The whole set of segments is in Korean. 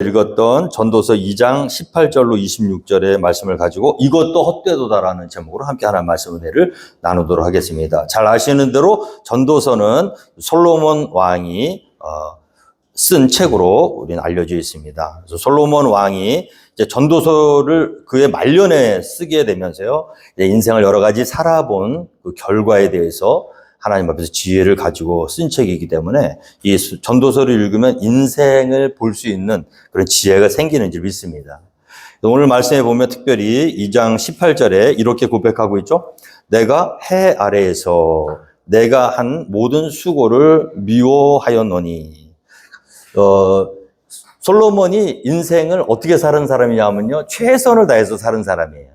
읽었던 전도서 2장 18절로 26절의 말씀을 가지고 이것도 헛되도다라는 제목으로 함께 하나님 말씀 은혜를 나누도록 하겠습니다. 잘 아시는 대로 전도서는 솔로몬 왕이 쓴 책으로 우리는 알려져 있습니다. 그래서 솔로몬 왕이 이제 전도서를 그의 말년에 쓰게 되면서요, 이제 인생을 여러 가지 살아본 그 결과에 대해서 하나님 앞에서 지혜를 가지고 쓴 책이기 때문에 이 전도서를 읽으면 인생을 볼 수 있는 그런 지혜가 생기는 줄 믿습니다. 오늘 말씀에 보면 특별히 2장 18절에 이렇게 고백하고 있죠. 내가 해 아래에서 내가 한 모든 수고를 미워하였노니. 솔로몬이 인생을 어떻게 사는 사람이냐면요, 최선을 다해서 사는 사람이에요.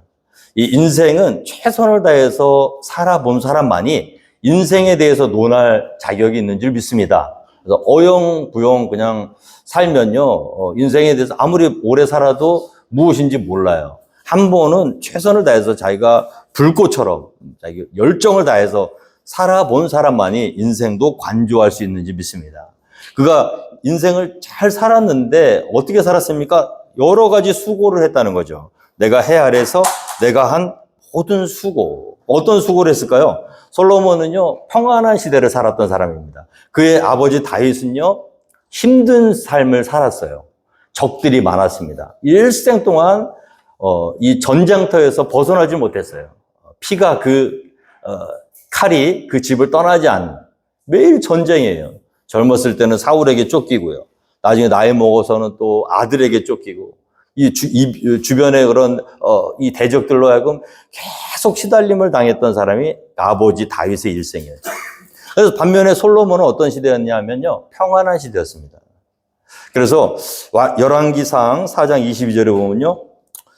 이 인생은 최선을 다해서 살아본 사람만이 인생에 대해서 논할 자격이 있는 줄 믿습니다. 그래서 어영부영 그냥 살면요, 인생에 대해서 아무리 오래 살아도 무엇인지 몰라요. 한 번은 최선을 다해서 자기가 불꽃처럼 자기 열정을 다해서 살아본 사람만이 인생도 관조할 수 있는지 믿습니다. 그가 인생을 잘 살았는데 어떻게 살았습니까? 여러 가지 수고를 했다는 거죠. 내가 해 아래서 내가 한 모든 수고. 어떤 수고를 했을까요? 솔로몬은요, 평안한 시대를 살았던 사람입니다. 그의 아버지 다윗은요, 힘든 삶을 살았어요. 적들이 많았습니다. 일생 동안 이 전장터에서 벗어나지 못했어요. 피가 칼이 그 집을 떠나지 않는, 매일 전쟁이에요. 젊었을 때는 사울에게 쫓기고요. 나중에 나이 먹어서는 또 아들에게 쫓기고, 이 주변에 그런 이 대적들로 하여금 계속 시달림을 당했던 사람이 아버지 다윗의 일생이었죠. 그래서 반면에 솔로몬은 어떤 시대였냐면요, 평안한 시대였습니다. 그래서 열왕기상 4장 22절에 보면요,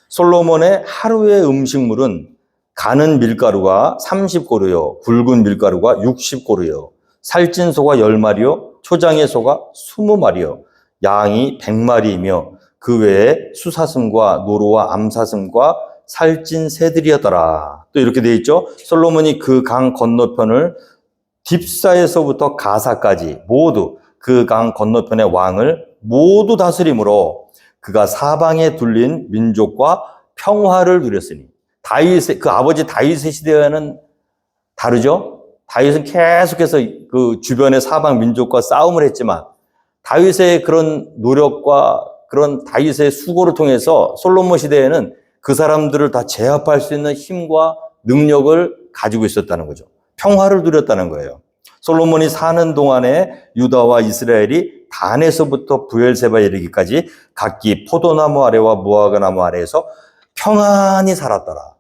솔로몬의 하루의 음식물은 가는 밀가루가 30고루요, 굵은 밀가루가 60고루요, 살찐 소가 10마리요, 초장의 소가 20마리요, 양이 100마리이며 그 외에 수사슴과 노루와 암사슴과 살찐 새들이었더라. 또 이렇게 되어 있죠. 솔로몬이 그 강 건너편을 딥사에서부터 가사까지 모두 그 강 건너편의 왕을 모두 다스림으로 그가 사방에 둘린 민족과 평화를 누렸으니. 그 아버지 다윗의 시대와는 다르죠. 다윗은 계속해서 그 주변의 사방 민족과 싸움을 했지만 다윗의 그런 노력과 그런 다윗의 수고를 통해서 솔로몬 시대에는 그 사람들을 다 제압할 수 있는 힘과 능력을 가지고 있었다는 거죠. 평화를 누렸다는 거예요. 솔로몬이 사는 동안에 유다와 이스라엘이 단에서부터 브엘세바에 이르기까지 각기 포도나무 아래와 무화과 나무 아래에서 평안히 살았더라.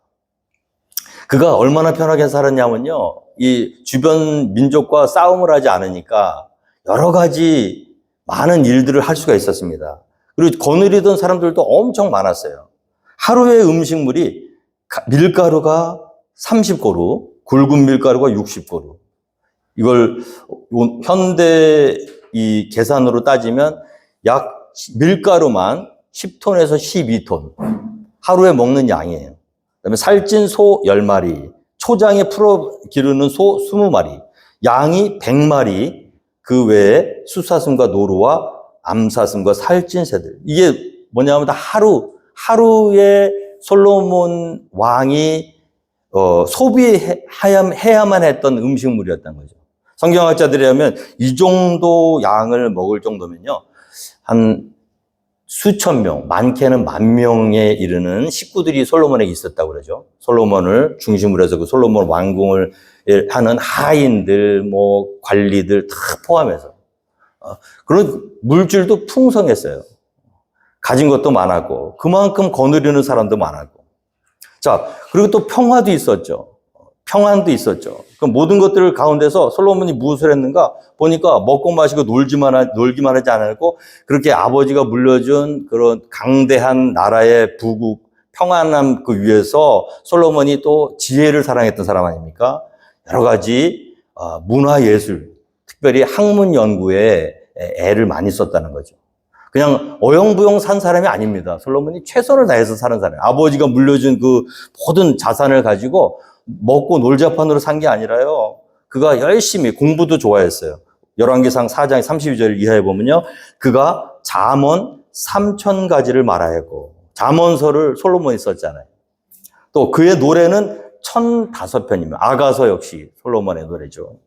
그가 얼마나 편하게 살았냐면요, 이 주변 민족과 싸움을 하지 않으니까 여러 가지 많은 일들을 할 수가 있었습니다. 그리고 거느리던 사람들도 엄청 많았어요. 하루의 음식물이 밀가루가 30고루, 굵은 밀가루가 60고루. 이걸 현대 이 계산으로 따지면 약 밀가루만 10톤에서 12톤. 하루에 먹는 양이에요. 그다음에 살찐 소 10마리, 초장에 풀어 기르는 소 20마리, 양이 100마리, 그 외에 수사슴과 노루와 암사슴과 살찐 새들. 이게 뭐냐면 다 하루에 솔로몬 왕이 소비해야만 했던 음식물이었던 거죠. 성경학자들이 하면 이 정도 양을 먹을 정도면요, 한 수천 명, 많게는 10,000명에 이르는 식구들이 솔로몬에게 있었다고 그러죠. 솔로몬을 중심으로 해서 그 솔로몬 왕궁을 하는 하인들, 뭐 관리들 다 포함해서. 그런 물질도 풍성했어요. 가진 것도 많았고, 그만큼 거느리는 사람도 많았고. 자, 그리고 또 평화도 있었죠. 평안도 있었죠. 그 모든 것들 가운데서 솔로몬이 무엇을 했는가 보니까 먹고 마시고 놀기만 하지 않았고, 그렇게 아버지가 물려준 그런 강대한 나라의 부국, 평안함 그 위에서 솔로몬이 또 지혜를 사랑했던 사람 아닙니까? 여러 가지 문화예술, 특별히 학문 연구에 애를 많이 썼다는 거죠. 그냥 어영부영 산 사람이 아닙니다. 솔로몬이 최선을 다해서 사는 사람이에요. 아버지가 물려준 그 모든 자산을 가지고 먹고 놀자판으로 산 게 아니라요, 그가 열심히 공부도 좋아했어요. 열왕기상 4장 32절 이하에 보면요, 그가 잠언 3,000가지를 말하였고, 잠언서를 솔로몬이 썼잖아요. 또 그의 노래는 1,005편이며, 아가서 역시 솔로몬의 노래죠.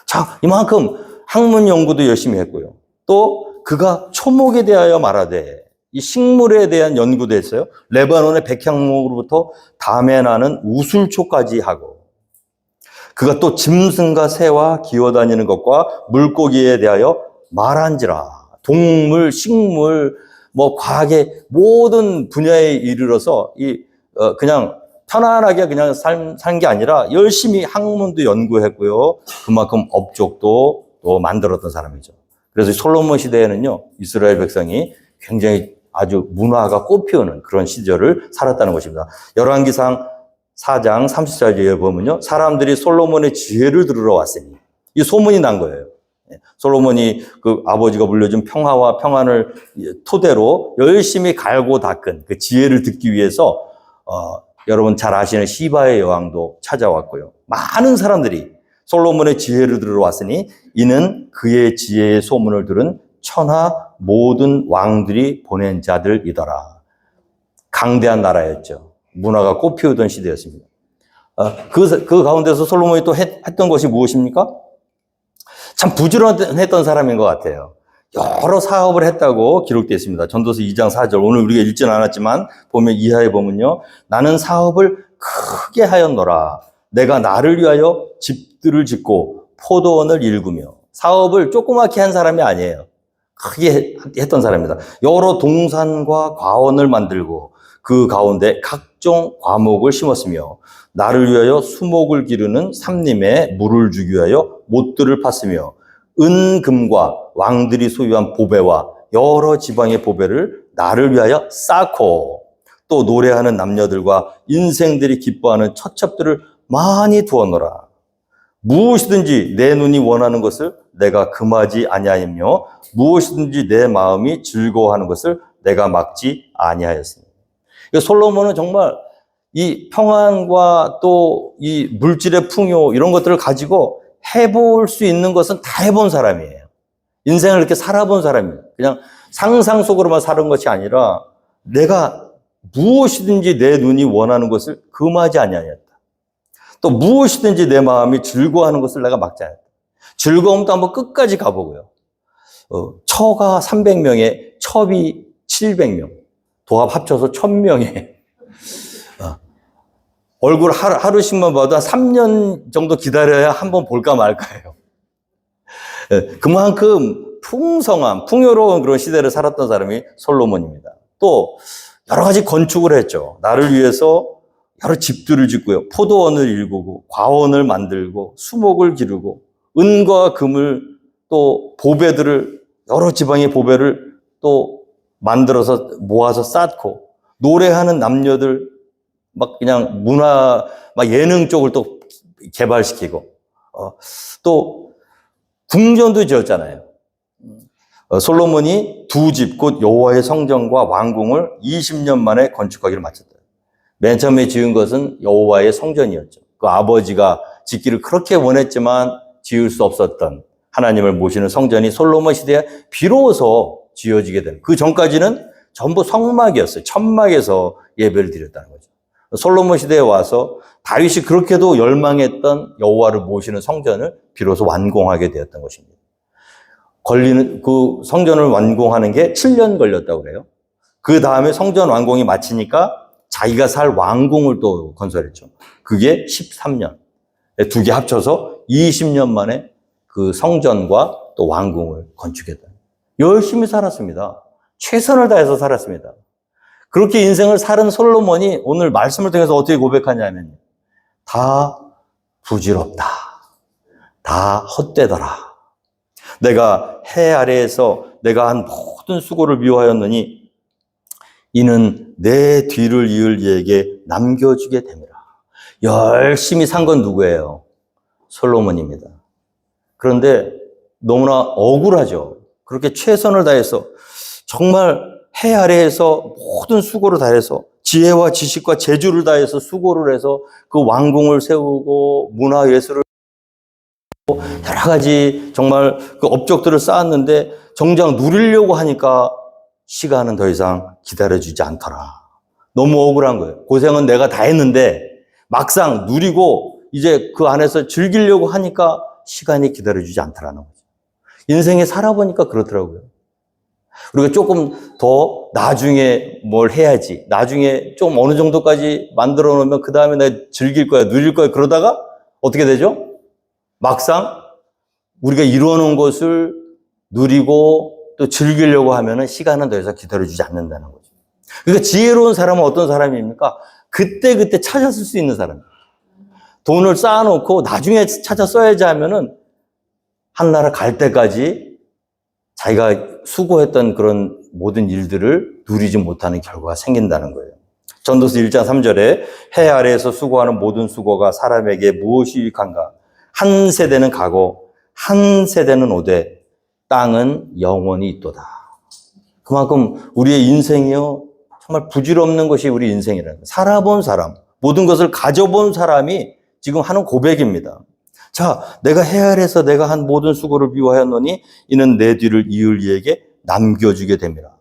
자, 이만큼 학문 연구도 열심히 했고요. 또 그가 초목에 대하여 말하되, 이 식물에 대한 연구도 했어요. 레바논의 백향목으로부터 담에 나는 우술초까지 하고, 그가 또 짐승과 새와 기어다니는 것과 물고기에 대하여 말한지라. 동물, 식물, 과학의 모든 분야에 이르러서 그냥 편안하게 그냥 산 게 아니라 열심히 학문도 연구했고요. 그만큼 업적도 또 만들었던 사람이죠. 그래서 솔로몬 시대에는요, 이스라엘 백성이 굉장히 아주 문화가 꽃피우는 그런 시절을 살았다는 것입니다. 열왕기상 4장 30절에 보면요, 사람들이 솔로몬의 지혜를 들으러 왔으니, 이 소문이 난 거예요. 솔로몬이 그 아버지가 물려준 평화와 평안을 토대로 열심히 갈고 닦은 그 지혜를 듣기 위해서 여러분 잘 아시는 시바의 여왕도 찾아왔고요. 많은 사람들이 솔로몬의 지혜를 들으러 왔으니 이는 그의 지혜의 소문을 들은 천하 모든 왕들이 보낸 자들이더라. 강대한 나라였죠. 문화가 꽃피우던 시대였습니다. 그 가운데서 솔로몬이 또 했던 것이 무엇입니까? 참 부지런했던 사람인 것 같아요. 여러 사업을 했다고 기록되어 있습니다. 전도서 2장 4절. 오늘 우리가 읽지는 않았지만 보면 이하에 보면요, 나는 사업을 크게 하였노라. 내가 나를 위하여 집들을 짓고 포도원을 일구며. 사업을 조그맣게 한 사람이 아니에요. 크게 했던 사람입니다. 여러 동산과 과원을 만들고 그 가운데 각종 과목을 심었으며, 나를 위하여 수목을 기르는 삼림에 물을 주기 위하여 못들을 팠으며, 은금과 왕들이 소유한 보배와 여러 지방의 보배를 나를 위하여 쌓고, 또 노래하는 남녀들과 인생들이 기뻐하는 처첩들을 많이 두었노라. 무엇이든지 내 눈이 원하는 것을 내가 금하지 아니하며, 무엇이든지 내 마음이 즐거워하는 것을 내가 막지 아니하였습니다. 솔로몬은 정말 이 평안과 또 이 물질의 풍요 이런 것들을 가지고 해볼 수 있는 것은 다 해본 사람이에요. 인생을 이렇게 살아본 사람이에요. 그냥 상상 속으로만 사는 것이 아니라 내가 무엇이든지 내 눈이 원하는 것을 금하지 아니하였다. 또 무엇이든지 내 마음이 즐거워하는 것을 내가 막지 않았다. 즐거움도 한번 끝까지 가보고요. 처가 300명에 첩이 700명. 도합 합쳐서 1000명에 얼굴 하루씩만 봐도 한 3년 정도 기다려야 한번 볼까 말까요. 그만큼 풍성한, 풍요로운 그런 시대를 살았던 사람이 솔로몬입니다. 또 여러 가지 건축을 했죠. 나를 위해서 여러 집들을 짓고요. 포도원을 일구고, 과원을 만들고, 수목을 기르고, 은과 금을 또 보배들을, 여러 지방의 보배를 또 만들어서 모아서 쌓고, 노래하는 남녀들 막 그냥 문화, 막 예능 쪽을 또 개발시키고, 또 궁전도 지었잖아요. 솔로몬이 두 집, 곧 여호와의 성전과 왕궁을 20년 만에 건축하기를 마쳤다. 맨 처음에 지은 것은 여호와의 성전이었죠. 그 아버지가 짓기를 그렇게 원했지만 지을 수 없었던 하나님을 모시는 성전이 솔로몬 시대에 비로소 지어지게 된, 그 전까지는 전부 성막이었어요. 천막에서 예배를 드렸다는 거죠. 솔로몬 시대에 와서 다윗이 그렇게도 열망했던 여호와를 모시는 성전을 비로소 완공하게 되었던 것입니다. 그 성전을 완공하는 게 7년 걸렸다고 그래요. 그 다음에 성전 완공이 마치니까 자기가 살 왕궁을 또 건설했죠. 그게 13년. 두 개 합쳐서 20년 만에 그 성전과 또 왕궁을 건축했다. 열심히 살았습니다. 최선을 다해서 살았습니다. 그렇게 인생을 살은 솔로몬이 오늘 말씀을 통해서 어떻게 고백하냐면, 다 부질없다. 다 헛되더라. 내가 해 아래에서 내가 한 모든 수고를 미워하였느니 이는 내 뒤를 이을 이에게 남겨주게 됨이라. 열심히 산 건 누구예요? 솔로몬입니다. 그런데 너무나 억울하죠. 그렇게 최선을 다해서 정말 해 아래에서 모든 수고를 다해서 지혜와 지식과 재주를 다해서 수고를 해서 그 왕궁을 세우고 문화예술을 여러 가지 정말 그 업적들을 쌓았는데 정작 누리려고 하니까 시간은 더 이상 기다려주지 않더라. 너무 억울한 거예요. 고생은 내가 다 했는데 막상 누리고 이제 그 안에서 즐기려고 하니까 시간이 기다려주지 않더라는 거죠. 인생에 살아보니까 그렇더라고요. 우리가 조금 더 나중에 뭘 해야지, 나중에 좀 어느 정도까지 만들어 놓으면 그 다음에 내가 즐길 거야, 누릴 거야, 그러다가 어떻게 되죠? 막상 우리가 이루어 놓은 것을 누리고 또 즐기려고 하면은 시간은 더 이상 기다려주지 않는다는 거죠. 그러니까 지혜로운 사람은 어떤 사람입니까? 그때그때 찾아 쓸 수 있는 사람. 돈을 쌓아놓고 나중에 찾아 써야지 하면은 한나라 갈 때까지 자기가 수고했던 그런 모든 일들을 누리지 못하는 결과가 생긴다는 거예요. 전도서 1장 3절에 해 아래에서 수고하는 모든 수고가 사람에게 무엇이 유익한가? 한 세대는 가고 한 세대는 오되 땅은 영원히 있도다. 그만큼 우리의 인생이요 정말 부질없는 것이 우리 인생이라는 거예요. 살아본 사람, 모든 것을 가져본 사람이 지금 하는 고백입니다. 자, 내가 해 아래에서 내가 한 모든 수고를 비워하였노니 이는 내 뒤를 이을 이에게 남겨주게 됩니다.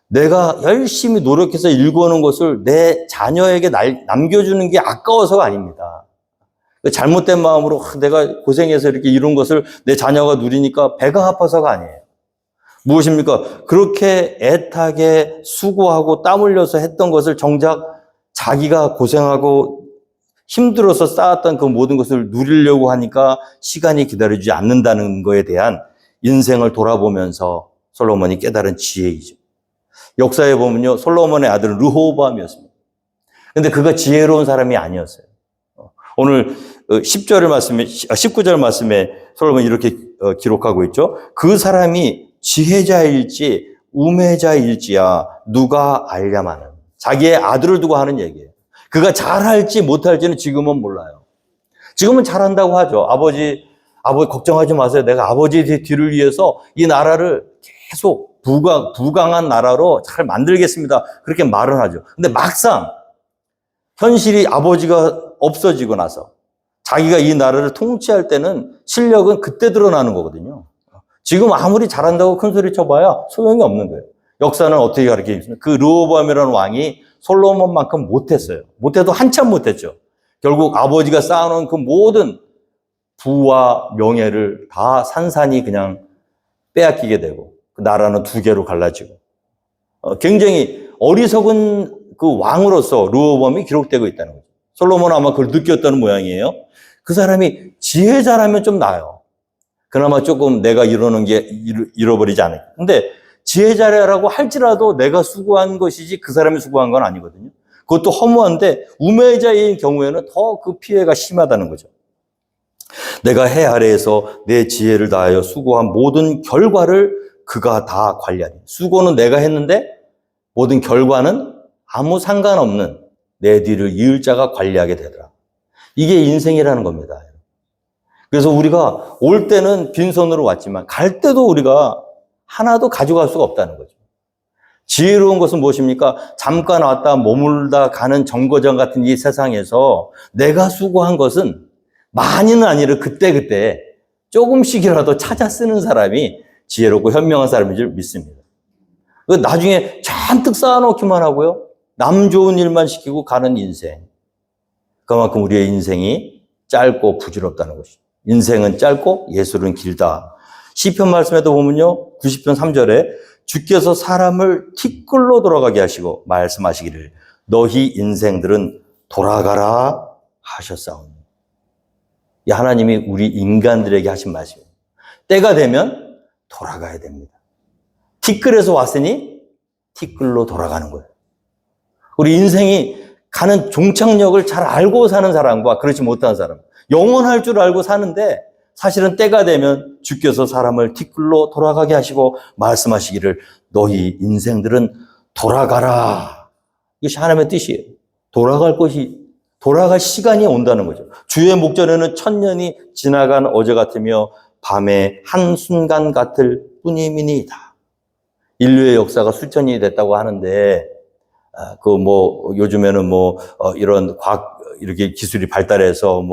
내가 열심히 노력해서 일궈놓은 것을 내 자녀에게 남겨주는 게 아까워서가 아닙니다. 잘못된 마음으로 내가 고생해서 이렇게 이룬 것을 내 자녀가 누리니까 배가 아파서가 아니에요. 무엇입니까? 그렇게 애타게 수고하고 땀 흘려서 했던 것을 정작 자기가 고생하고 힘들어서 쌓았던 그 모든 것을 누리려고 하니까 시간이 기다려주지 않는다는 거에 대한 인생을 돌아보면서 솔로몬이 깨달은 지혜이죠. 역사에 보면요, 솔로몬의 아들은 르호보암이었습니다. 근데 그가 지혜로운 사람이 아니었어요. 오늘 19절 말씀에 솔로몬이 이렇게 기록하고 있죠. 그 사람이 지혜자일지 우매자일지야 누가 알랴마는. 자기의 아들을 두고 하는 얘기예요. 그가 잘할지 못할지는 지금은 몰라요. 지금은 잘한다고 하죠. 아버지 걱정하지 마세요. 내가 아버지의 뒤를 위해서 이 나라를 계속 부강한 나라로 잘 만들겠습니다. 그렇게 말은 하죠. 근데 막상 현실이 아버지가 없어지고 나서 자기가 이 나라를 통치할 때는 실력은 그때 드러나는 거거든요. 지금 아무리 잘한다고 큰 소리 쳐봐야 소용이 없는 거예요. 역사는 어떻게 가르쳐 있습니까? 그 르호보암이라는 왕이 솔로몬만큼 못했어요. 못해도 한참 못했죠. 결국 아버지가 쌓아놓은 그 모든 부와 명예를 다 산산이 그냥 빼앗기게 되고 그 나라는 두 개로 갈라지고 굉장히 어리석은 그 왕으로서 르호보암이 기록되고 있다는 거죠. 솔로몬은 아마 그걸 느꼈다는 모양이에요. 그 사람이 지혜자라면 좀 나아요. 그나마 조금 내가 이루는 게 잃어버리지 않을까. 근데 지혜자라고 할지라도 내가 수고한 것이지 그 사람이 수고한 건 아니거든요. 그것도 허무한데 우매자인 경우에는 더 그 피해가 심하다는 거죠. 내가 해 아래에서 내 지혜를 다하여 수고한 모든 결과를 그가 다 관리하리. 수고는 내가 했는데 모든 결과는 아무 상관없는 내 뒤를 이을 자가 관리하게 되더라. 이게 인생이라는 겁니다. 그래서 우리가 올 때는 빈손으로 왔지만 갈 때도 우리가 하나도 가져갈 수가 없다는 거죠. 지혜로운 것은 무엇입니까? 잠깐 왔다 머물다 가는 정거장 같은 이 세상에서 내가 수고한 것은 많이는 아니라 그때그때 조금씩이라도 찾아 쓰는 사람이 지혜롭고 현명한 사람인 줄 믿습니다. 나중에 잔뜩 쌓아놓기만 하고요. 남 좋은 일만 시키고 가는 인생. 그만큼 우리의 인생이 짧고 부질없다는 것이죠. 인생은 짧고 예술은 길다. 시편 말씀에도 보면요. 90편 3절에 주께서 사람을 티끌로 돌아가게 하시고 말씀하시기를 너희 인생들은 돌아가라 하셨사오니. 이 하나님이 우리 인간들에게 하신 말씀입니다. 때가 되면 돌아가야 됩니다. 티끌에서 왔으니 티끌로 돌아가는 거예요. 우리 인생이 가는 종착역을 잘 알고 사는 사람과 그렇지 못한 사람, 영원할 줄 알고 사는데 사실은 때가 되면 주께서 사람을 티끌로 돌아가게 하시고 말씀하시기를 너희 인생들은 돌아가라. 이것이 하나님의 뜻이에요. 돌아갈 시간이 온다는 거죠. 주의 목전에는 1000년이 지나간 어제 같으며 밤의 한순간 같을 뿐임이니이다. 인류의 역사가 수천이 됐다고 하는데 요즘에는 이런 과학 이렇게 기술이 발달해서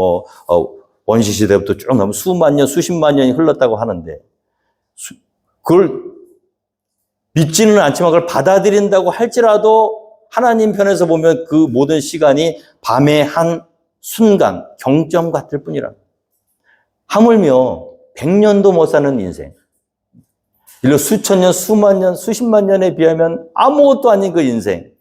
원시 시대부터 쭉 나면 수만 년, 수십만 년이 흘렀다고 하는데 그걸 믿지는 않지만 그걸 받아들인다고 할지라도 하나님 편에서 보면 그 모든 시간이 밤의 한 순간, 경점 같을 뿐이라. 하물며 100년도 못 사는 인생. 일로 수천 년, 수만 년, 수십만 년에 비하면 아무것도 아닌 그 인생.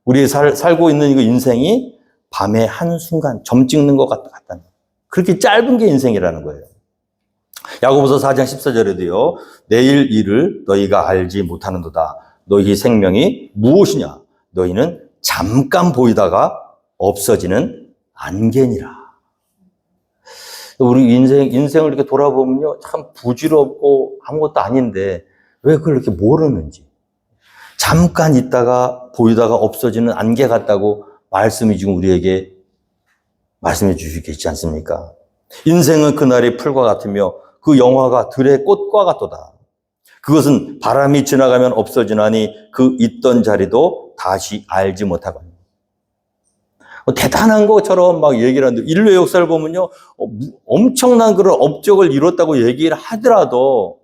우리 살고 있는 그 인생이 밤의 한순간 점 찍는 것 같다는. 그렇게 짧은 게 인생이라는 거예요. 야고보서 4장 14절에도요. 내일 일을 너희가 알지 못하는도다. 너희 생명이 무엇이냐? 너희는 잠깐 보이다가 없어지는 안개니라. 우리 인생을 이렇게 돌아보면요. 참 부질없고 아무것도 아닌데 왜 그걸 이렇게 모르는지. 잠깐 있다가 보이다가 없어지는 안개 같다고 말씀이 지금 우리에게 말씀해 주시겠지 않습니까? 인생은 그날의 풀과 같으며 그 영화가 들의 꽃과 같도다. 그것은 바람이 지나가면 없어지나니 그 있던 자리도 다시 알지 못하고. 대단한 것처럼 막 얘기를 하는데 인류의 역사를 보면요. 엄청난 그런 업적을 이뤘다고 얘기를 하더라도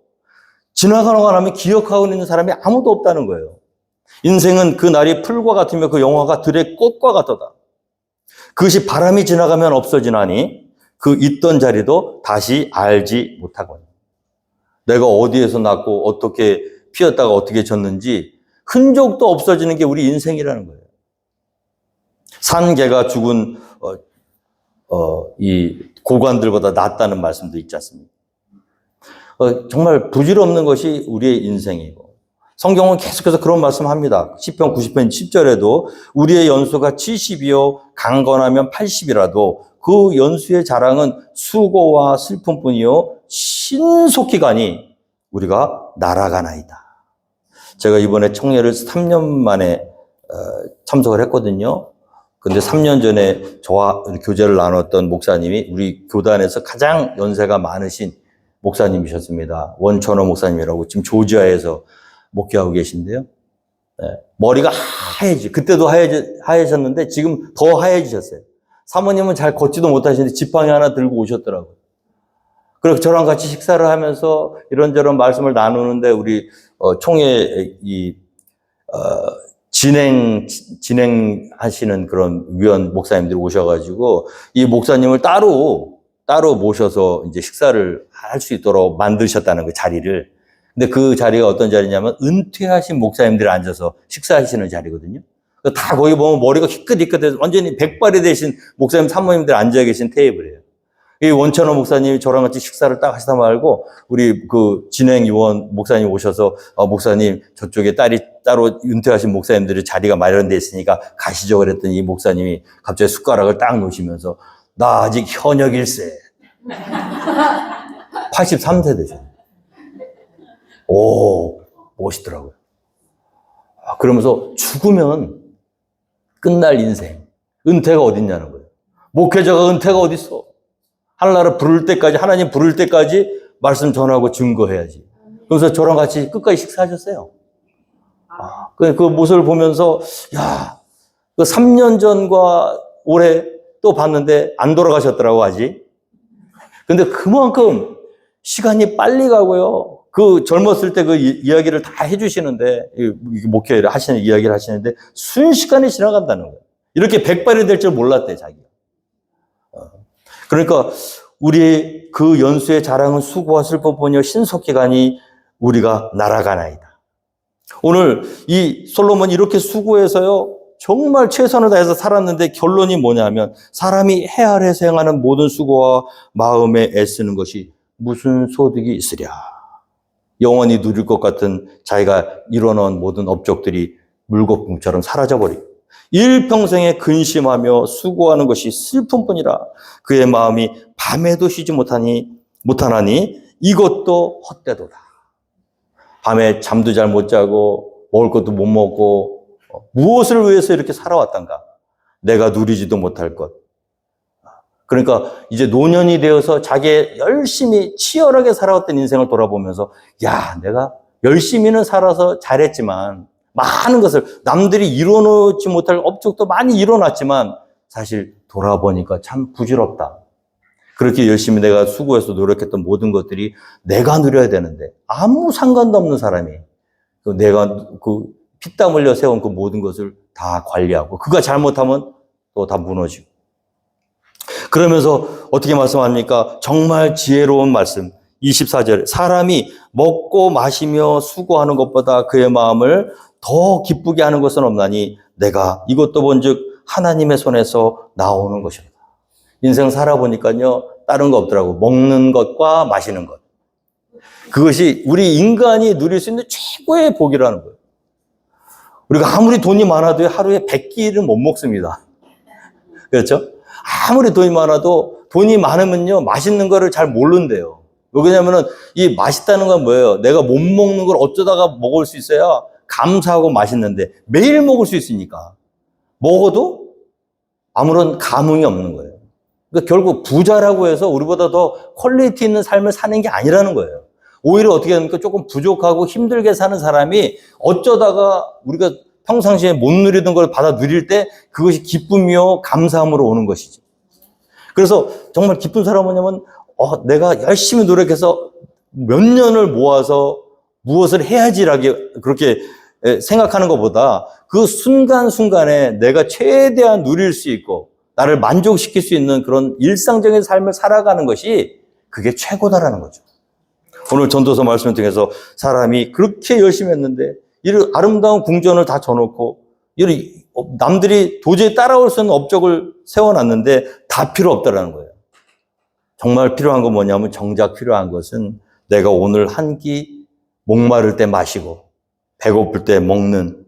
지나가고 나면 기억하고 있는 사람이 아무도 없다는 거예요. 인생은 그 날이 풀과 같으며 그 영화가 들의 꽃과 같도다. 그것이 바람이 지나가면 없어지나니 그 있던 자리도 다시 알지 못하고. 내가 어디에서 났고 어떻게 피었다가 어떻게 졌는지 흔적도 없어지는 게 우리 인생이라는 거예요. 산개가 죽은 이 고관들보다 낫다는 말씀도 있지 않습니까? 정말 부질없는 것이 우리의 인생이고 성경은 계속해서 그런 말씀합니다. 시편 90편 10절에도 우리의 연수가 70이요 강건하면 80이라도 그 연수의 자랑은 수고와 슬픔뿐이요 신속히 가니 우리가 날아가나이다. 제가 이번에 청례를 3년 만에 참석을 했거든요. 근데 3년 전에 저와 교제를 나눴던 목사님이 우리 교단에서 가장 연세가 많으신 목사님이셨습니다. 원천호 목사님이라고 지금 조지아에서 목회하고 계신데요. 네. 머리가 그때도 하얘졌는데 지금 더 하얘지셨어요. 사모님은 잘 걷지도 못하시는데 지팡이 하나 들고 오셨더라고요. 그래서 저랑 같이 식사를 하면서 이런저런 말씀을 나누는데 우리 총회 진행하시는 그런 위원 목사님들이 오셔가지고 이 목사님을 따로 모셔서 이제 식사를 할 수 있도록 만드셨다는 그 자리를. 근데 그 자리가 어떤 자리냐면 은퇴하신 목사님들이 앉아서 식사하시는 자리거든요. 다 거기 보면 머리가 희끗희끗해서 완전히 백발이 되신 목사님 사모님들 앉아 계신 테이블이에요. 이 원천호 목사님이 저랑 같이 식사를 딱 하시다 말고 우리 그 진행위원 목사님 오셔서 목사님 저쪽에 따로 은퇴하신 목사님들이 자리가 마련되어 있으니까 가시죠 그랬더니 이 목사님이 갑자기 숟가락을 딱 놓으시면서 나 아직 현역일세. 83세 되죠. 오, 멋있더라고요. 그러면서 죽으면 끝날 인생. 은퇴가 어딨냐는 거예요. 목회자가 은퇴가 어딨어. 하나님 부를 때까지 말씀 전하고 증거해야지. 그래서 저랑 같이 끝까지 식사하셨어요. 그 모습을 보면서, 그 3년 전과 올해 또 봤는데 안 돌아가셨더라고, 아직. 근데 그만큼 시간이 빨리 가고요. 그 젊었을 때 그 이야기를 다 해주시는데, 목회를 하시는 이야기를 하시는데, 순식간에 지나간다는 거예요. 이렇게 백발이 될 줄 몰랐대, 자기가. 그러니까, 우리의 그 연수의 자랑은 수고와 슬픔뿐이요 신속히 가니 우리가 날아가나이다. 오늘 이 솔로몬이 이렇게 수고해서요, 정말 최선을 다해서 살았는데 결론이 뭐냐면, 사람이 해 아래에서 행하는 모든 수고와 마음에 애쓰는 것이 무슨 소득이 있으랴. 영원히 누릴 것 같은 자기가 이뤄놓은 모든 업적들이 물거품처럼 사라져버리고 일평생에 근심하며 수고하는 것이 슬픔뿐이라. 그의 마음이 밤에도 쉬지 못하나니 이것도 헛되도다. 밤에 잠도 잘 못 자고 먹을 것도 못 먹고 무엇을 위해서 이렇게 살아왔던가. 내가 누리지도 못할 것. 그러니까 이제 노년이 되어서 자기 열심히 치열하게 살아왔던 인생을 돌아보면서 내가 열심히는 살아서 잘했지만 많은 것을 남들이 이뤄놓지 못할 업적도 많이 이뤄놨지만 사실 돌아보니까 참 부질없다. 그렇게 열심히 내가 수고해서 노력했던 모든 것들이 내가 누려야 되는데 아무 상관도 없는 사람이 내가 그 피땀 흘려 세운 그 모든 것을 다 관리하고 그가 잘못하면 또 다 무너지고. 그러면서 어떻게 말씀합니까? 정말 지혜로운 말씀. 24절. 사람이 먹고 마시며 수고하는 것보다 그의 마음을 더 기쁘게 하는 것은 없나니 내가 이것도 본즉 하나님의 손에서 나오는 것이로다. 인생 살아보니까요, 다른 거 없더라고. 먹는 것과 마시는 것. 그것이 우리 인간이 누릴 수 있는 최고의 복이라는 거예요. 우리가 아무리 돈이 많아도 하루에 100끼를 못 먹습니다. 그렇죠? 아무리 돈이 많아도 돈이 많으면요, 맛있는 거를 잘 모른대요. 왜냐면은 이 맛있다는 건 뭐예요? 내가 못 먹는 걸 어쩌다가 먹을 수 있어야 감사하고 맛있는데 매일 먹을 수 있으니까 먹어도 아무런 감흥이 없는 거예요. 그러니까 결국 부자라고 해서 우리보다 더 퀄리티 있는 삶을 사는 게 아니라는 거예요. 오히려 어떻게 됩니까? 조금 부족하고 힘들게 사는 사람이 어쩌다가 우리가 평상시에 못 누리던 걸 받아 누릴 때 그것이 기쁨이요 감사함으로 오는 것이지. 그래서 정말 기쁜 사람은 뭐냐면 내가 열심히 노력해서 몇 년을 모아서 무엇을 해야지라게 그렇게 생각하는 것보다 그 순간순간에 내가 최대한 누릴 수 있고 나를 만족시킬 수 있는 그런 일상적인 삶을 살아가는 것이 그게 최고다라는 거죠. 오늘 전도서 말씀을 통해서 사람이 그렇게 열심히 했는데 이런 아름다운 궁전을 다 져놓고 남들이 도저히 따라올 수 없는 업적을 세워놨는데 다 필요 없다라는 거예요. 정말 필요한 건 뭐냐면 정작 필요한 것은 내가 오늘 한 끼 목마를 때 마시고 배고플 때 먹는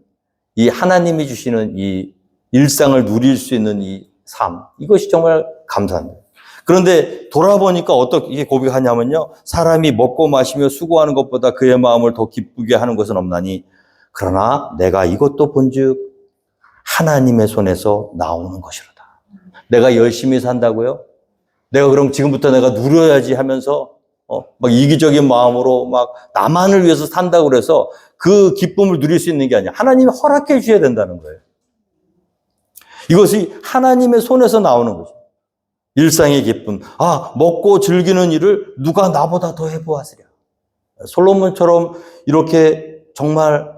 이 하나님이 주시는 이 일상을 누릴 수 있는 이 삶, 이것이 정말 감사합니다. 그런데 돌아보니까 어떻게 고백하냐면요. 사람이 먹고 마시며 수고하는 것보다 그의 마음을 더 기쁘게 하는 것은 없나니 그러나 내가 이것도 본즉 하나님의 손에서 나오는 것이로다. 내가 열심히 산다고요? 내가 그럼 지금부터 내가 누려야지 하면서 막 이기적인 마음으로 막 나만을 위해서 산다고 그래서 그 기쁨을 누릴 수 있는 게 아니야. 하나님이 허락해 주셔야 된다는 거예요. 이것이 하나님의 손에서 나오는 거죠. 일상의 기쁨. 먹고 즐기는 일을 누가 나보다 더 해보았으랴. 솔로몬처럼 이렇게 정말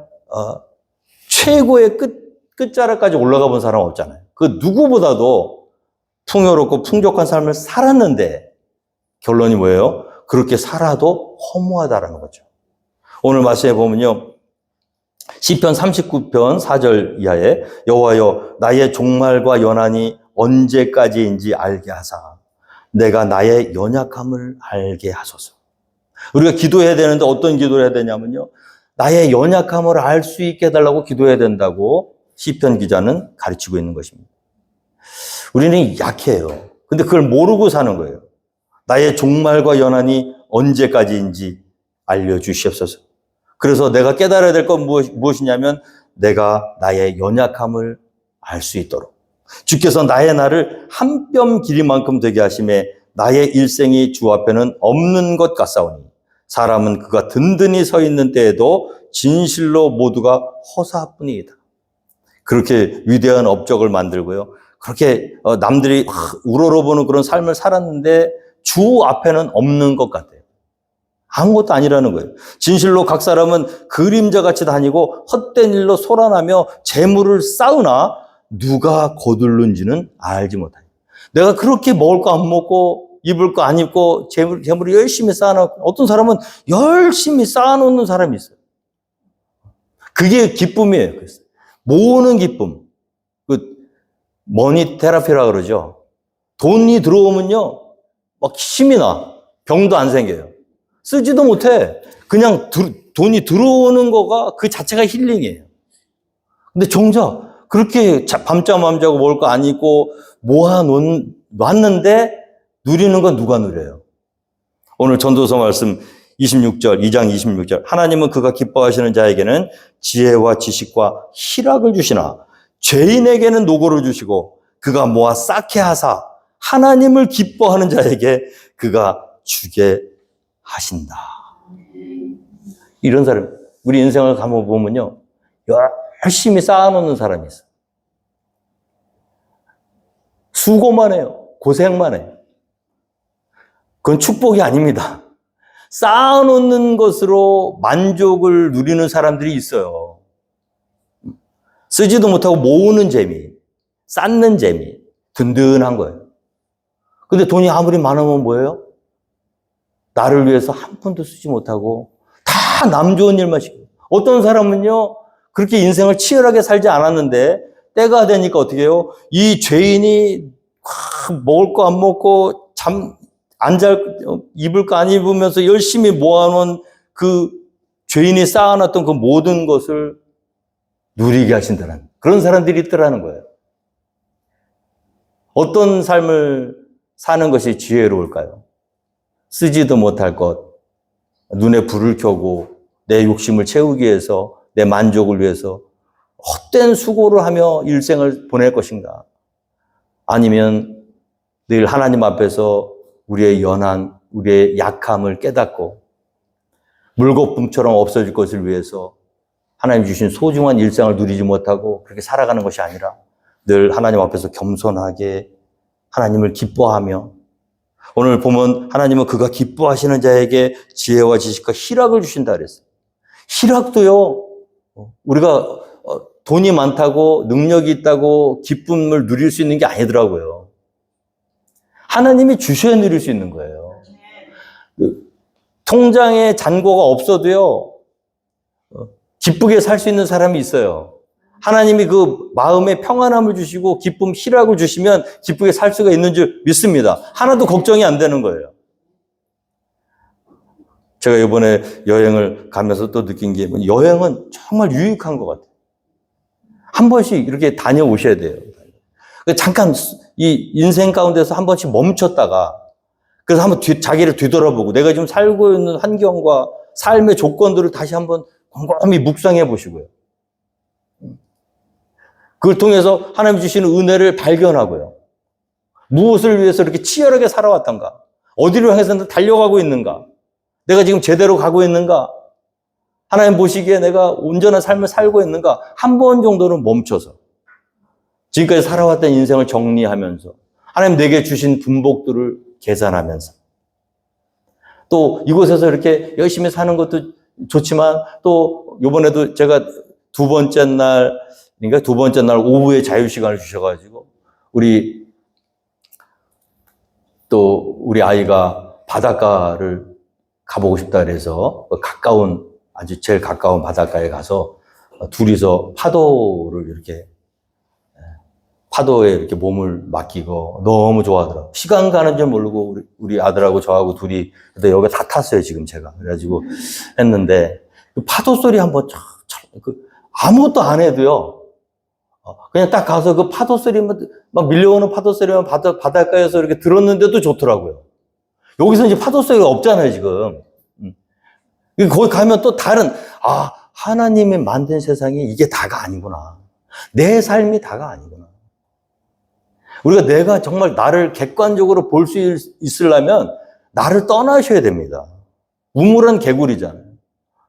최고의 끝자락까지 올라가 본 사람은 없잖아요. 그 누구보다도 풍요롭고 풍족한 삶을 살았는데 결론이 뭐예요? 그렇게 살아도 허무하다라는 거죠. 오늘 말씀에 보면요. 시편 39편 4절 이하에 여호와여 나의 종말과 연한이 언제까지인지 알게 하사 내가 나의 연약함을 알게 하소서. 우리가 기도해야 되는데 어떤 기도를 해야 되냐면요. 나의 연약함을 알 수 있게 해달라고 기도해야 된다고 시편 기자는 가르치고 있는 것입니다. 우리는 약해요. 근데 그걸 모르고 사는 거예요. 나의 종말과 연한이 언제까지인지 알려주시옵소서. 그래서 내가 깨달아야 될 건 무엇이냐면 내가 나의 연약함을 알 수 있도록 주께서 나의 날을 한 뼘 길이만큼 되게 하심에 나의 일생이 주 앞에는 없는 것 같사오니 사람은 그가 든든히 서 있는 때에도 진실로 모두가 허사뿐이다. 그렇게 위대한 업적을 만들고요. 그렇게 남들이 우러러보는 그런 삶을 살았는데 주 앞에는 없는 것 같아요. 아무것도 아니라는 거예요. 진실로 각 사람은 그림자같이 다니고 헛된 일로 소란하며 재물을 쌓으나 누가 거둘는지는 알지 못하요. 내가 그렇게 먹을 거 안 먹고 입을 거 안 입고 재물을 열심히 쌓아놓고 어떤 사람은 열심히 쌓아놓는 사람이 있어요. 그게 기쁨이에요. 그래서 모으는 기쁨. 그 머니 테라피라 그러죠. 돈이 들어오면요. 막 힘이 나. 병도 안 생겨요. 쓰지도 못해. 그냥 돈이 들어오는 거가 그 자체가 힐링이에요. 근데 정작 그렇게 밤잠 안 자고 먹을 거 안 입고 모아놨는데 누리는 건 누가 누려요? 오늘 전도서 말씀 26절, 2장 26절. 하나님은 그가 기뻐하시는 자에게는 지혜와 지식과 희락을 주시나 죄인에게는 노고를 주시고 그가 모아 쌓게 하사 하나님을 기뻐하는 자에게 그가 주게 하신다. 이런 사람, 우리 인생을 가만 보면요. 열심히 쌓아놓는 사람이 있어요. 수고만 해요. 고생만 해요. 그건 축복이 아닙니다. 쌓아놓는 것으로 만족을 누리는 사람들이 있어요. 쓰지도 못하고 모으는 재미, 쌓는 재미, 든든한 거예요. 근데 돈이 아무리 많으면 뭐예요? 나를 위해서 한 푼도 쓰지 못하고 다 남 좋은 일만 시켜요. 어떤 사람은요, 그렇게 인생을 치열하게 살지 않았는데 때가 되니까 어떻게 해요? 이 죄인이 먹을 거 안 먹고 입을 거 안 입으면서 열심히 모아놓은 그 죄인이 쌓아놨던 그 모든 것을 누리게 하신다는 그런 사람들이 있더라는 거예요. 어떤 삶을 사는 것이 지혜로울까요? 쓰지도 못할 것, 눈에 불을 켜고 내 욕심을 채우기 위해서, 내 만족을 위해서 헛된 수고를 하며 일생을 보낼 것인가? 아니면 늘 하나님 앞에서 우리의 연한, 우리의 약함을 깨닫고 물거품처럼 없어질 것을 위해서 하나님 주신 소중한 일상을 누리지 못하고 그렇게 살아가는 것이 아니라 늘 하나님 앞에서 겸손하게 하나님을 기뻐하며, 오늘 보면 하나님은 그가 기뻐하시는 자에게 지혜와 지식과 희락을 주신다 그랬어요. 희락도요, 우리가 돈이 많다고 능력이 있다고 기쁨을 누릴 수 있는 게 아니더라고요. 하나님이 주셔야 누릴 수 있는 거예요. 통장에 잔고가 없어도요, 기쁘게 살 수 있는 사람이 있어요. 하나님이 그 마음에 평안함을 주시고 기쁨, 희락을 주시면 기쁘게 살 수가 있는 줄 믿습니다. 하나도 걱정이 안 되는 거예요. 제가 이번에 여행을 가면서 또 느낀 게, 여행은 정말 유익한 것 같아요. 한 번씩 이렇게 다녀오셔야 돼요. 잠깐 이 인생 가운데서 한 번씩 멈췄다가, 그래서 한번 자기를 뒤돌아보고 내가 지금 살고 있는 환경과 삶의 조건들을 다시 한번 곰곰이 묵상해 보시고요. 그걸 통해서 하나님 주시는 은혜를 발견하고요. 무엇을 위해서 이렇게 치열하게 살아왔던가? 어디를 향해서 달려가고 있는가? 내가 지금 제대로 가고 있는가? 하나님 보시기에 내가 온전한 삶을 살고 있는가? 한 번 정도는 멈춰서 지금까지 살아왔던 인생을 정리하면서 하나님 내게 주신 분복들을 계산하면서, 또 이곳에서 이렇게 열심히 사는 것도 좋지만 또 이번에도 제가 두 번째 날 오후에 자유시간을 주셔가지고 우리 아이가 바닷가를 가보고 싶다 그래서 아주 제일 가까운 바닷가에 가서 둘이서 파도에 이렇게 몸을 맡기고 너무 좋아하더라고요. 시간 가는 줄 모르고 우리 아들하고 저하고 둘이 여기 다 탔어요, 지금 제가. 그래가지고 했는데, 그 파도 소리 한번 아무것도 안 해도요, 그냥 딱 가서 그 파도 소리만, 막 밀려오는 파도 소리만 바닷가에서 이렇게 들었는데도 좋더라고요. 여기서 이제 파도 소리가 없잖아요, 지금. 거기 가면 또 하나님이 만든 세상이 이게 다가 아니구나. 내 삶이 다가 아니구나. 내가 정말 나를 객관적으로 볼 수 있으려면 나를 떠나셔야 됩니다. 우물한 개구리잖아요.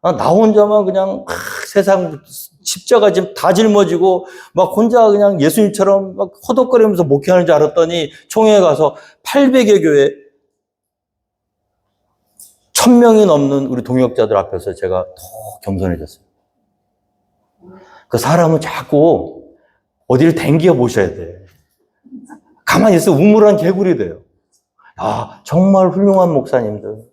나 혼자만 그냥 세상 십자가 지금 다 짊어지고 막 혼자 그냥 예수님처럼 막 허덕거리면서 목회하는 줄 알았더니 총회에 가서 800여 교회 1000명이 넘는 우리 동역자들 앞에서 제가 더 겸손해졌어요. 그 사람은 자꾸 어디를 댕겨 보셔야 돼. 가만히 있어 우물한 개구리 돼요. 정말 훌륭한 목사님들.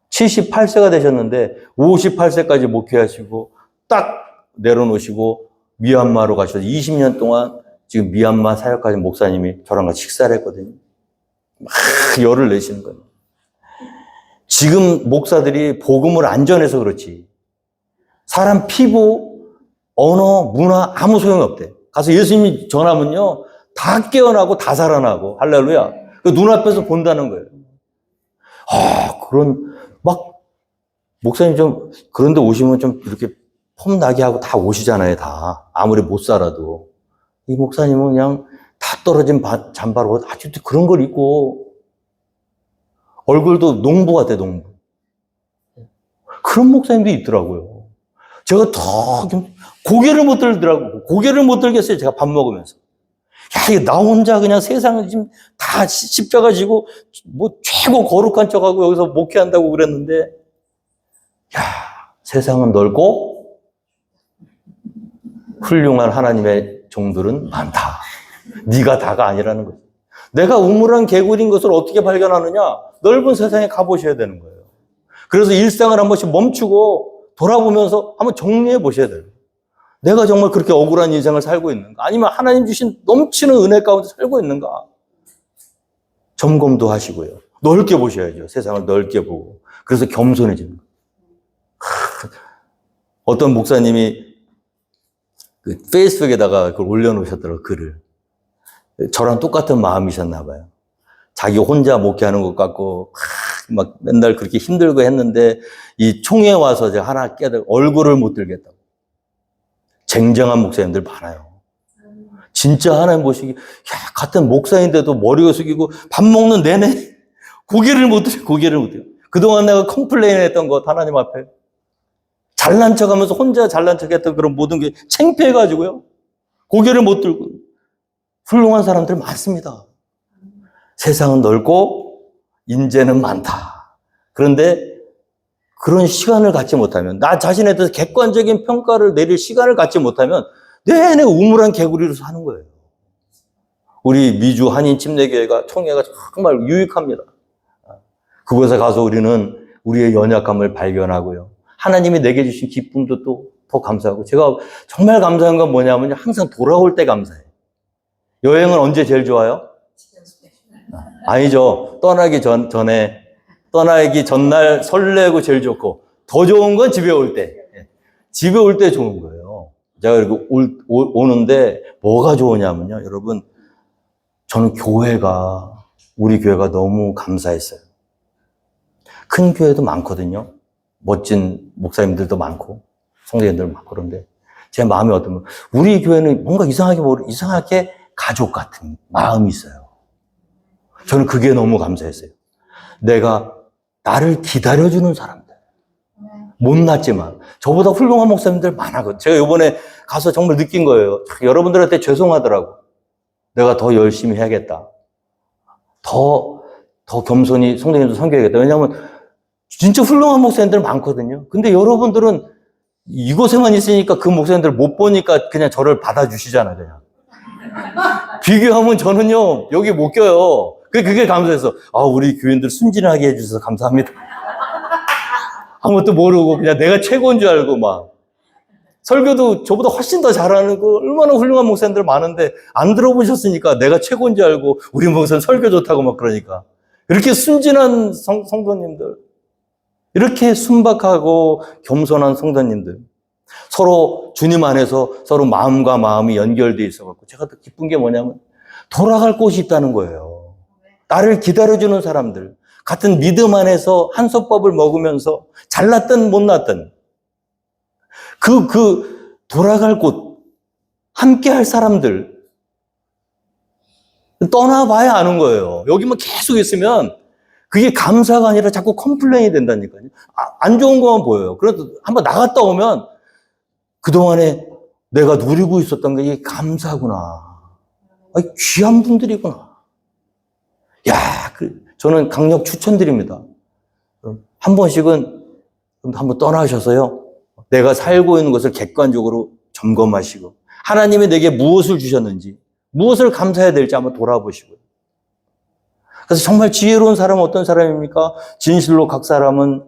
78세가 되셨는데 58세까지 목회하시고 딱 내려놓으시고 미얀마로 가셔서 20년 동안 지금 미얀마 사역하신 목사님이 저랑 같이 식사를 했거든요. 막 열을 내시는 거예요. 지금 목사들이 복음을 안 전해서 그렇지 사람 피부, 언어, 문화 아무 소용이 없대. 가서 예수님이 전하면요 다 깨어나고 다 살아나고 할렐루야. 그 눈앞에서 본다는 거예요. 목사님 좀 그런데 오시면 좀 이렇게 폼나게 하고 다 오시잖아요, 다. 아무리 못 살아도. 이 목사님은 그냥 다 떨어진 잠바로 아직도 그런 걸 입고 얼굴도 농부 같아, 농부. 그런 목사님도 있더라고요. 제가 더 고개를 못 들더라고요. 고개를 못 들겠어요, 제가 밥 먹으면서. 야, 이거 나 혼자 그냥 세상을 지금 다 십자가 지고 뭐 최고 거룩한 척하고 여기서 목회한다고 그랬는데, 야, 세상은 넓고 훌륭한 하나님의 종들은 많다. 네가 다가 아니라는 거지. 내가 우물한 개구리인 것을 어떻게 발견하느냐? 넓은 세상에 가보셔야 되는 거예요. 그래서 일상을 한 번씩 멈추고 돌아보면서 한번 정리해 보셔야 돼요. 내가 정말 그렇게 억울한 인생을 살고 있는가? 아니면 하나님 주신 넘치는 은혜 가운데 살고 있는가? 점검도 하시고요. 넓게 보셔야죠. 세상을 넓게 보고. 그래서 겸손해지는 거예요. 어떤 목사님이 그 페이스북에다가 그걸 올려놓으셨더라고요. 글을. 저랑 똑같은 마음이셨나 봐요. 자기 혼자 목회하는 것 같고 막 맨날 그렇게 힘들고 했는데 이 총회 와서 제가 하나 깨달고 얼굴을 못 들겠다고. 쟁쟁한 목사님들 많아요. 진짜 하나님 보시기, 야, 같은 목사인데도 머리가 숙이고 밥 먹는 내내 고개를 못 들여, 고개를 못 들여. 그동안 내가 컴플레인 했던 것 하나님 앞에 잘난 척 하면서 혼자 잘난 척 했던 그런 모든 게 창피해가지고요. 고개를 못 들고. 훌륭한 사람들 많습니다. 세상은 넓고 인재는 많다. 그런데 그런 시간을 갖지 못하면, 나 자신에 대해서 객관적인 평가를 내릴 시간을 갖지 못하면 내내 우물한 개구리로 사는 거예요. 우리 미주 한인 침례교회가 총회가 정말 유익합니다. 그곳에 가서 우리는 우리의 연약함을 발견하고요. 하나님이 내게 주신 기쁨도 또 더 감사하고, 제가 정말 감사한 건 뭐냐면 항상 돌아올 때 감사해요. 여행은 언제 제일 좋아요? 아니죠. 떠나기 전날 설레고 제일 좋고, 더 좋은 건 집에 올 때. 집에 올 때 좋은 거예요. 제가 이렇게 오는데 뭐가 좋으냐면요. 여러분, 저는 우리 교회가 너무 감사했어요. 큰 교회도 많거든요. 멋진 목사님들도 많고, 성도님들 많고, 그런데 제 마음이 어떠면, 우리 교회는 뭔가 이상하게 가족 같은 마음이 있어요. 저는 그게 너무 감사했어요. 나를 기다려주는 사람들. 못났지만 저보다 훌륭한 목사님들 많아요. 제가 이번에 가서 정말 느낀 거예요. 여러분들한테 죄송하더라고. 내가 더 열심히 해야겠다. 더 겸손히 성도님도 섬겨야겠다. 왜냐하면 진짜 훌륭한 목사님들 많거든요. 근데 여러분들은 이곳에만 있으니까 그 목사님들 못 보니까 그냥 저를 받아주시잖아요. 그냥. 비교하면 저는요, 여기 못 껴요. 그게 감사해서, 우리 교인들 순진하게 해주셔서 감사합니다. 아무것도 모르고 그냥 내가 최고인 줄 알고 막. 설교도 저보다 훨씬 더 잘하는 거 얼마나 훌륭한 목사님들 많은데 안 들어보셨으니까 내가 최고인 줄 알고 우리 목사님 설교 좋다고 막 그러니까. 이렇게 순진한 성도님들, 이렇게 순박하고 겸손한 성도님들, 서로 주님 안에서 서로 마음과 마음이 연결되어 있어갖고 제가 더 기쁜 게 뭐냐면 돌아갈 곳이 있다는 거예요. 나를 기다려주는 사람들, 같은 믿음 안에서 한솥밥을 먹으면서 잘났든 못났든 돌아갈 곳, 함께 할 사람들 떠나봐야 아는 거예요. 여기만 계속 있으면 그게 감사가 아니라 자꾸 컴플레인이 된다니까요. 안 좋은 것만 보여요. 그래도 한번 나갔다 오면 그동안에 내가 누리고 있었던 게 이게 감사구나. 귀한 분들이구나. 저는 강력 추천드립니다. 한 번씩은 한번 떠나셔서요. 내가 살고 있는 것을 객관적으로 점검하시고 하나님이 내게 무엇을 주셨는지, 무엇을 감사해야 될지 한번 돌아보시고요. 그래서 정말 지혜로운 사람은 어떤 사람입니까? 진실로 각 사람은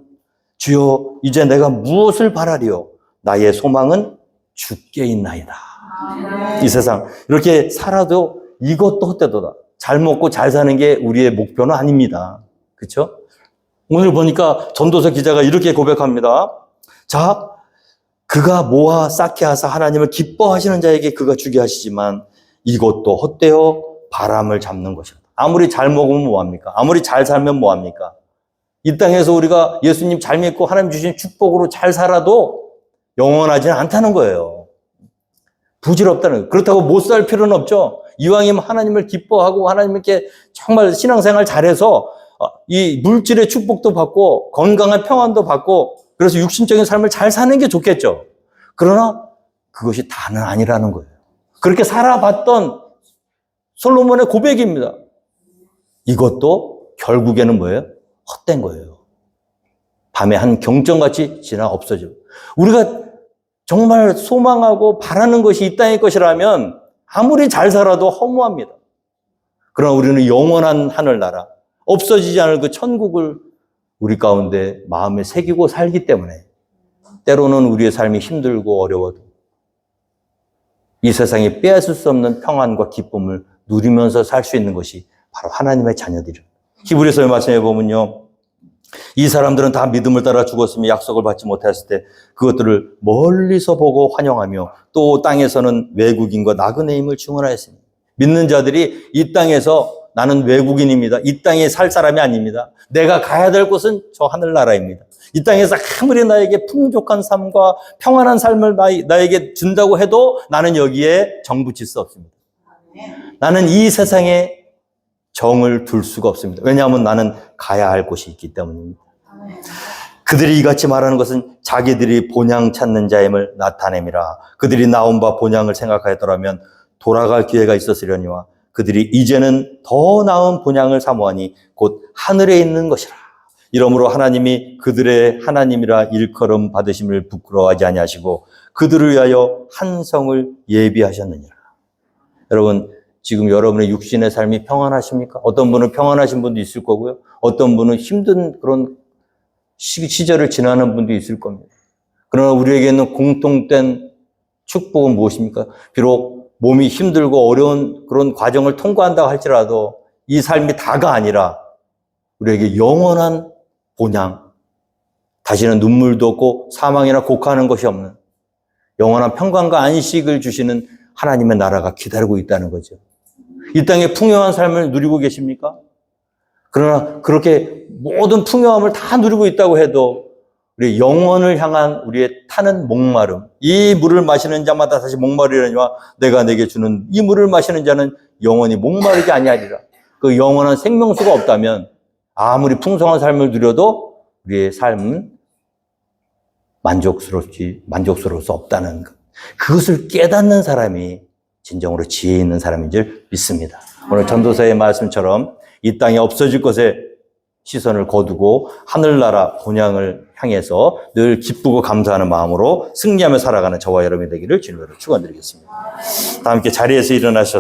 주여 이제 내가 무엇을 바라리요? 나의 소망은 주께 있나이다. 이 세상 이렇게 살아도 이것도 헛되도다. 잘 먹고 잘 사는 게 우리의 목표는 아닙니다. 그렇죠? 오늘 보니까 전도서 기자가 이렇게 고백합니다. 자, 그가 모아 쌓게 하사 하나님을 기뻐하시는 자에게 그가 주게 하시지만 이것도 헛되어 바람을 잡는 것이다. 아무리 잘 먹으면 뭐합니까? 아무리 잘 살면 뭐합니까? 이 땅에서 우리가 예수님 잘 믿고 하나님 주신 축복으로 잘 살아도 영원하지는 않다는 거예요. 부질없다는 거예요. 그렇다고 못 살 필요는 없죠. 이왕이면 하나님을 기뻐하고 하나님께 정말 신앙생활 잘해서 이 물질의 축복도 받고 건강한 평안도 받고 그래서 육신적인 삶을 잘 사는 게 좋겠죠. 그러나 그것이 다는 아니라는 거예요. 그렇게 살아봤던 솔로몬의 고백입니다. 이것도 결국에는 뭐예요? 헛된 거예요. 밤에 한 경전같이 지나 없어져. 우리가 정말 소망하고 바라는 것이 이 땅의 것이라면 아무리 잘 살아도 허무합니다. 그러나 우리는 영원한 하늘나라, 없어지지 않을 그 천국을 우리 가운데 마음에 새기고 살기 때문에 때로는 우리의 삶이 힘들고 어려워도 이 세상에 빼앗을 수 없는 평안과 기쁨을 누리면서 살 수 있는 것이 바로 하나님의 자녀들이에요. 히브리서의 말씀에 보면요, 이 사람들은 다 믿음을 따라 죽었으며 약속을 받지 못했을 때 그것들을 멀리서 보고 환영하며 또 땅에서는 외국인과 나그네임을 증언하였으니, 믿는 자들이 이 땅에서 나는 외국인입니다, 이 땅에 살 사람이 아닙니다, 내가 가야 될 곳은 저 하늘나라입니다, 이 땅에서 아무리 나에게 풍족한 삶과 평안한 삶을 나에게 준다고 해도 나는 여기에 정붙일 수 없습니다. 나는 이 세상에 정을 둘 수가 없습니다. 왜냐하면 나는 가야 할 곳이 있기 때문입니다. 그들이 이같이 말하는 것은 자기들이 본향 찾는 자임을 나타냄이라. 그들이 나온 바 본향을 생각하였더라면 돌아갈 기회가 있었으려니와 그들이 이제는 더 나은 본향을 사모하니 곧 하늘에 있는 것이라. 이러므로 하나님이 그들의 하나님이라 일컬음 받으심을 부끄러워하지 아니하시고 그들을 위하여 한 성을 예비하셨느니라. 여러분, 지금 여러분의 육신의 삶이 평안하십니까? 어떤 분은 평안하신 분도 있을 거고요. 어떤 분은 힘든 그런 시절을 지나는 분도 있을 겁니다. 그러나 우리에게는 공통된 축복은 무엇입니까? 비록 몸이 힘들고 어려운 그런 과정을 통과한다고 할지라도 이 삶이 다가 아니라 우리에게 영원한 본향, 다시는 눈물도 없고 사망이나 곡하는 것이 없는 영원한 평강과 안식을 주시는 하나님의 나라가 기다리고 있다는 거죠. 이 땅의 풍요한 삶을 누리고 계십니까? 그러나 그렇게 모든 풍요함을 다 누리고 있다고 해도 우리 영원을 향한 우리의 타는 목마름, 이 물을 마시는 자마다 다시 목마르려니와 내가 내게 주는 이 물을 마시는 자는 영원히 목마르지 아니하리라. 그 영원한 생명수가 없다면 아무리 풍성한 삶을 누려도 우리의 삶은 만족스러울 수 없다는 것. 그것을 깨닫는 사람이 진정으로 지혜 있는 사람인 줄 믿습니다. 오늘 전도서의 말씀처럼 이 땅에 없어질 것에 시선을 거두고 하늘나라 본향을 향해서 늘 기쁘고 감사하는 마음으로 승리하며 살아가는 저와 여러분이 되기를 주님으로 축원드리겠습니다. 다 함께 자리에서 일어나셔서